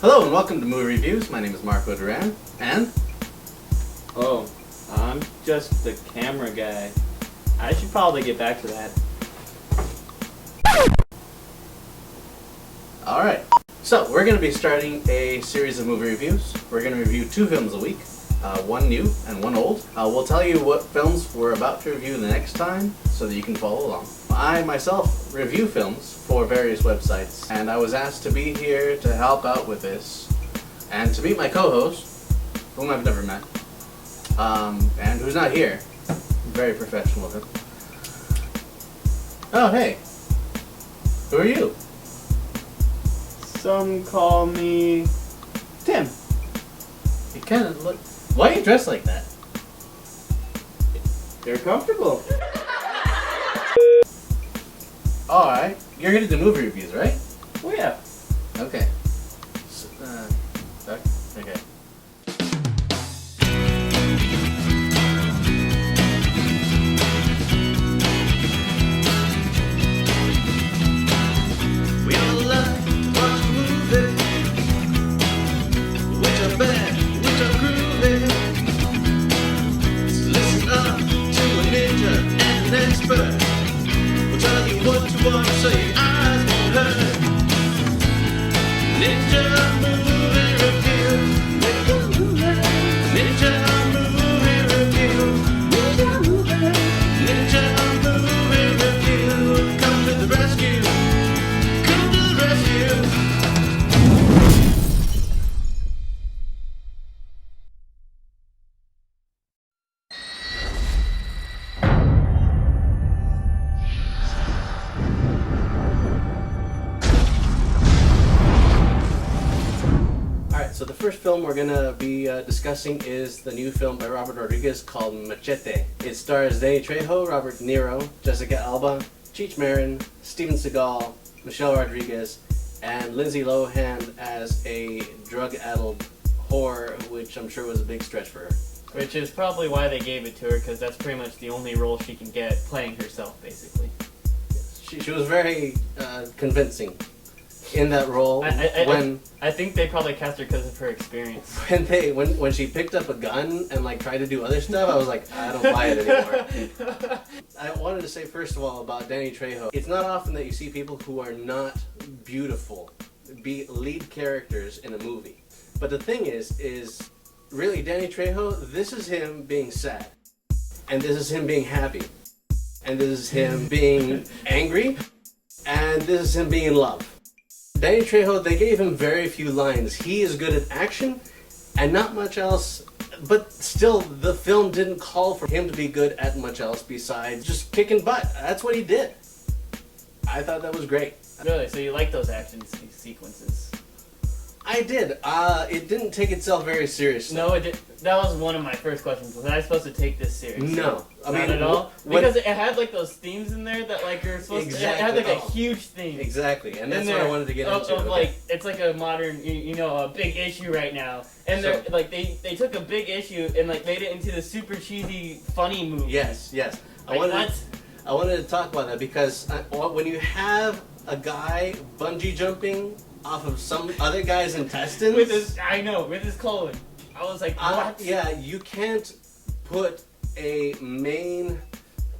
Hello and welcome to Movie Reviews. My name is Marco Duran, and... Oh, I'm just the camera guy. I should probably get back to that. Alright, so we're going to be starting a series of movie reviews. We're going to review 2 films a week, one new and one old. We'll tell you what films we're about to review the next time so that you can follow along. I myself review films for various websites, and I was asked to be here to help out with this and to meet my co-host, whom I've never met, and who's not here. Very professional of him. Oh, hey. Who are you? Some call me Tim. You kind of look... Why are you dressed like that? They're comfortable. Alright. You're gonna do movie reviews, right? Oh yeah. Okay. Okay. We all like to watch movies, which are bad, which are groovy. So listen up to a ninja and an expert. We'll tell you what to watch so your eyes won't hurt. Ninja movie review. Ninja movie review. Ninja movie review. Come to the rescue. Come to the rescue. Alright, so the first film we're gonna be discussing is the new film by Robert Rodriguez called Machete. It stars Danny Trejo, Robert De Niro, Jessica Alba, Cheech Marin, Steven Seagal, Michelle Rodriguez, and Lindsay Lohan as a drug-addled whore, which I'm sure was a big stretch for her. Which is probably why they gave it to her, because that's pretty much the only role she can get, playing herself, basically. She was very convincing in that role. I think they probably cast her because of her experience. When she picked up a gun and like tried to do other stuff, I was like, I don't buy it anymore. I wanted to say first of all about Danny Trejo. It's not often that you see people who are not beautiful be lead characters in a movie. But the thing is really Danny Trejo, this is him being sad. And this is him being happy. And this is him being angry. And this is him being in love. Danny Trejo, they gave him very few lines. He is good at action and not much else, but still the film didn't call for him to be good at much else besides just kicking butt. That's what he did. I thought that was great. Really? So you like those action sequences? I did. It didn't take itself very seriously. No, it did. That was one of my first questions. Was I supposed to take this seriously? No. I mean, not at all? Because it had like those themes in there that like you're supposed to... It had like a huge theme. Exactly, and that's what I wanted to get into. Of like, it's like a modern, a big issue right now. And they're like, they took a big issue and like made it into the super cheesy, funny movie. Yes. Like, I wanted to talk about that because when you have a guy bungee jumping off of some other guy's intestines... with his colon. I was like, what? Yeah, you can't put a main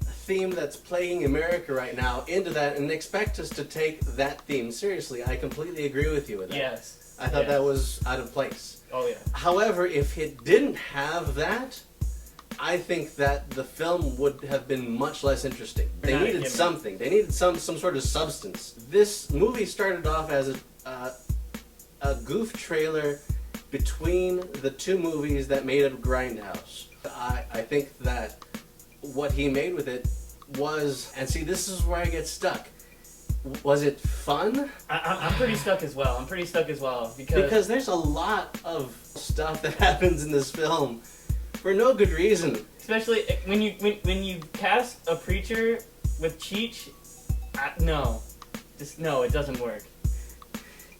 theme that's plaguing America right now into that and expect us to take that theme seriously. I completely agree with you with that. Yes. I thought that was out of place. Oh, yeah. However, if it didn't have that, I think that the film would have been much less interesting. They needed something. They needed some sort of substance. This movie started off as a goof trailer between the 2 movies that made it Grindhouse. I think that what he made with it was, and see, this is where I get stuck. Was it fun? I'm pretty stuck as well. Because there's a lot of stuff that happens in this film for no good reason. Especially when you cast a preacher with Cheech, no, it doesn't work.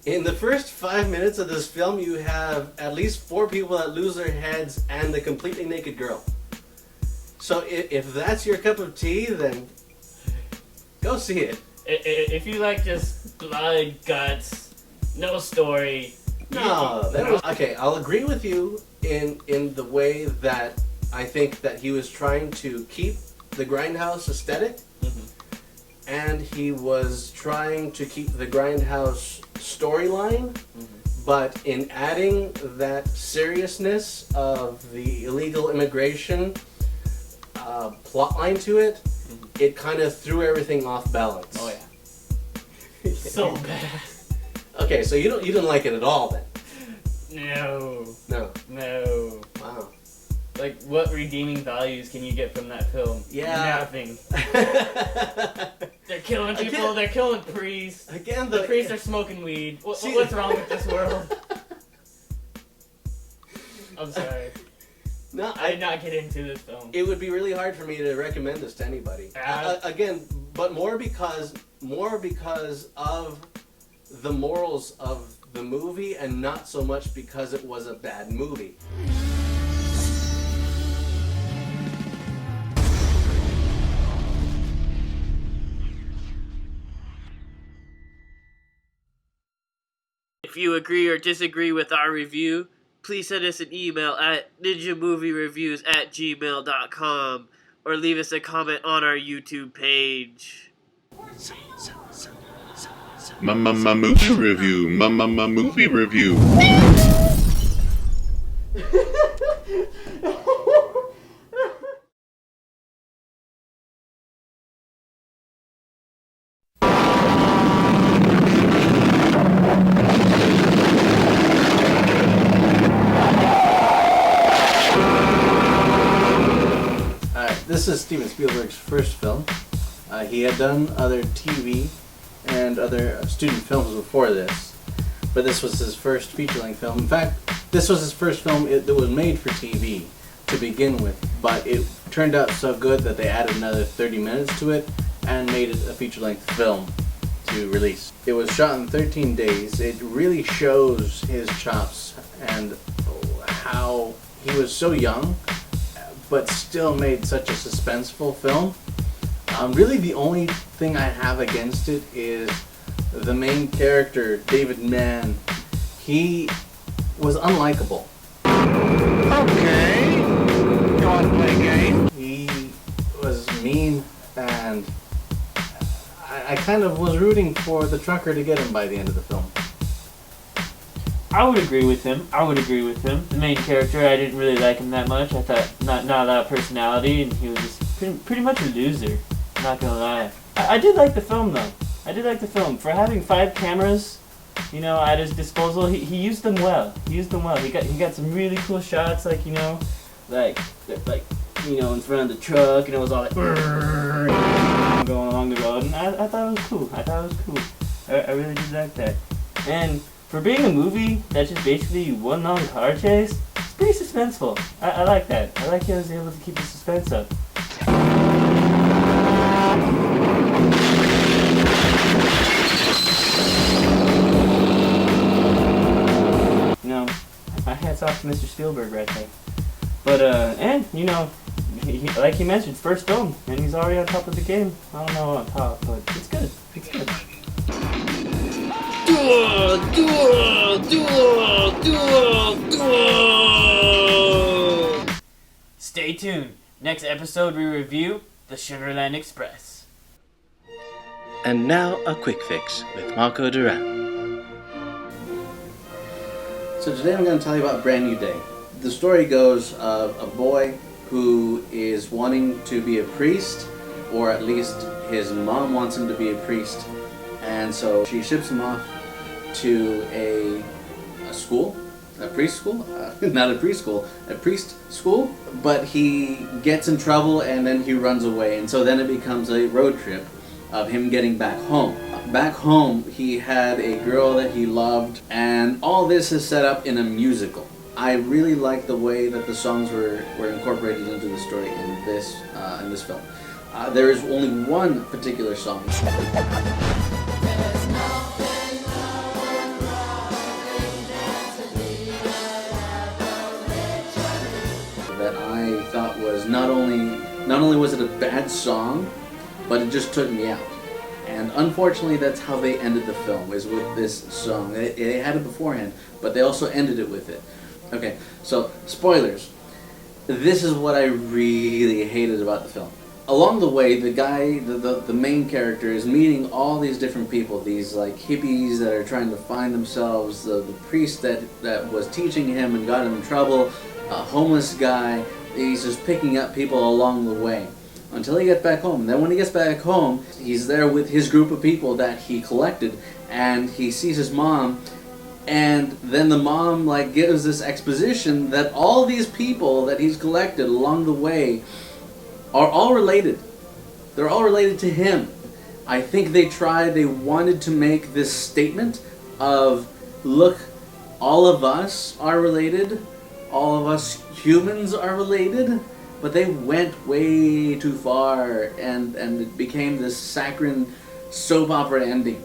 In the first 5 minutes of this film, you have at least 4 people that lose their heads and the completely naked girl. So if that's your cup of tea, then go see it. If you like just blood, guts, no story, No, that was okay. I'll agree with you in the way that I think that he was trying to keep the Grindhouse aesthetic, and he was trying to keep the Grindhouse storyline, but in adding that seriousness of the illegal immigration plotline to it, it kind of threw everything off balance. Oh yeah. So bad. Okay, so you didn't like it at all then? No. No. Wow. Like, what redeeming values can you get from that film? Yeah. Nothing. They're killing people. They're killing priests. Again, the priests are smoking weed. What's wrong with this world? I'm sorry. No, I did not get into this film. It would be really hard for me to recommend this to anybody. Again, but more because of the morals of the movie, and not so much because it was a bad movie. If you agree or disagree with our review, please send us an email at ninjamoviereviews@gmail.com or leave us a comment on our YouTube page. Movie review. Movie review. This is Steven Spielberg's first film. He had done other TV and other student films before this, but this was his first feature-length film. In fact, this was his first film that was made for TV to begin with, but it turned out so good that they added another 30 minutes to it and made it a feature-length film to release. It was shot in 13 days. It really shows his chops and how he was so young but still made such a suspenseful film. Really the only thing I have against it is the main character, David Mann. He was unlikable. Okay. You want to play a game? He was mean, and I kind of was rooting for the trucker to get him by the end of the film. I would agree with him. The main character, I didn't really like him that much. I thought not a lot of personality, and he was just pretty much a loser. Not gonna lie. I did like the film though. I did like the film for having 5 cameras, at his disposal. He used them well. He got some really cool shots, like in front of the truck, and it was all like going along the road, and I thought it was cool. I really did like that. And for being a movie that's just basically one long car chase, it's pretty suspenseful. I like that. I like he was able to keep the suspense up. My hat's off to Mr. Spielberg right there. But, like he mentioned, first film, and he's already on top of the game. I don't know on top, but it's good. Duel! Stay tuned. Next episode we review The Sugarland Express. And now a quick fix with Marco Duran. So today I'm going to tell you about Bran Nue Dae. The story goes of a boy who is wanting to be a priest, or at least his mom wants him to be a priest, and so she ships him off to a school, a preschool, not a preschool, a priest school, but he gets in trouble and then he runs away, and so then it becomes a road trip of him getting back home. Back home, he had a girl that he loved, and all this is set up in a musical. I really like the way that the songs were incorporated into the story in this film. There is only one particular song that I thought was not only was it a bad song, but it just took me out. And unfortunately, that's how they ended the film, is with this song. They had it beforehand, but they also ended it with it. Okay, so spoilers. This is what I really hated about the film. Along the way, the guy, the main character, is meeting all these different people, these like hippies that are trying to find themselves, the priest that was teaching him and got him in trouble, a homeless guy. He's just picking up people along the way until he gets back home. And then when he gets back home, he's there with his group of people that he collected, and he sees his mom. And then the mom like gives this exposition that all these people that he's collected along the way are all related. They're all related to him. I think they wanted to make this statement of, look, all of us are related, all of us humans are related, but they went way too far, and it became this saccharine soap opera ending.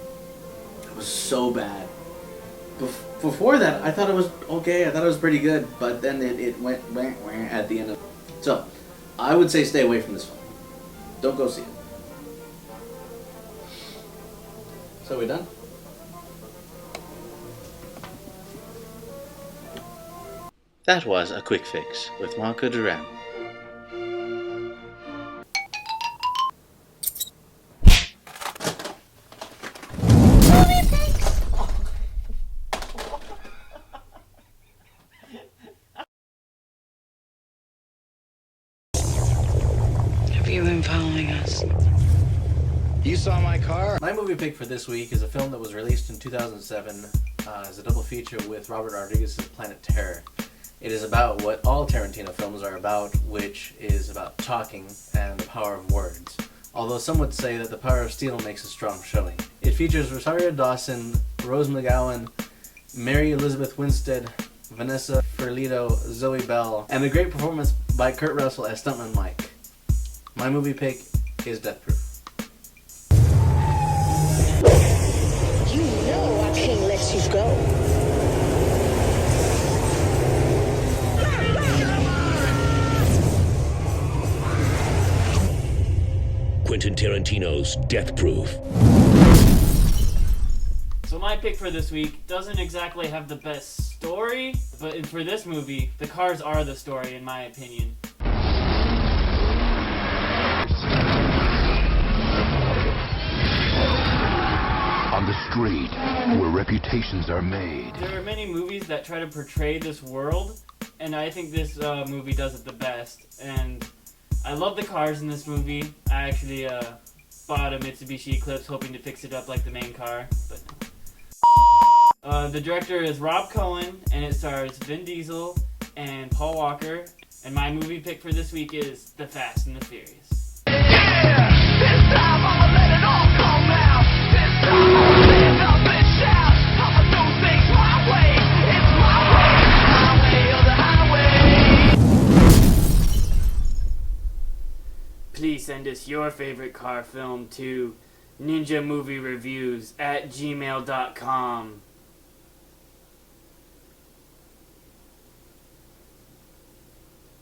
It was so bad. Before that, I thought it was okay. I thought it was pretty good, but then it went at the end of it. So, I would say stay away from this film. Don't go see it. So we done? That was A Quick Fix with Marco Duran. Have you been following us? You saw my car? My movie pick for this week is a film that was released in 2007 as a double feature with Robert Rodriguez's Planet Terror. It is about what all Tarantino films are about, which is about talking and the power of words. Although some would say that the power of steel makes a strong showing. It features Rosario Dawson, Rose McGowan, Mary Elizabeth Winstead, Vanessa Ferlito, Zoe Bell, and a great performance by Kurt Russell as Stuntman Mike. My movie pick is Death Proof. You know I can't let you go. Quentin Tarantino's Death Proof. So my pick for this week doesn't exactly have the best story, but for this movie, the cars are the story in my opinion. On the street, where reputations are made. There are many movies that try to portray this world, and I think this movie does it the best. And I love the cars in this movie. I actually bought a Mitsubishi Eclipse hoping to fix it up like the main car, but no. The director is Rob Cohen, and it stars Vin Diesel and Paul Walker. And my movie pick for this week is The Fast and the Furious. Yeah! This time I'ma let it all come out. This time I'ma stand up and shout. I'ma do things my way. It's my way or the highway. Please send us your favorite car film to ninjamoviereviews@gmail.com.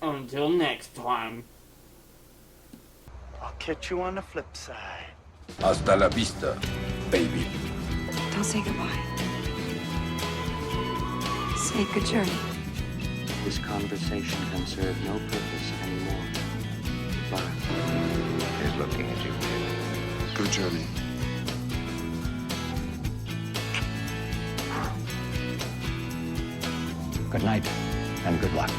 Until next time. I'll catch you on the flip side. Hasta la vista, baby. Don't say goodbye. Say good journey. This conversation can serve no purpose anymore. Goodbye. He's looking at you, kid. Good journey. Good night and good luck.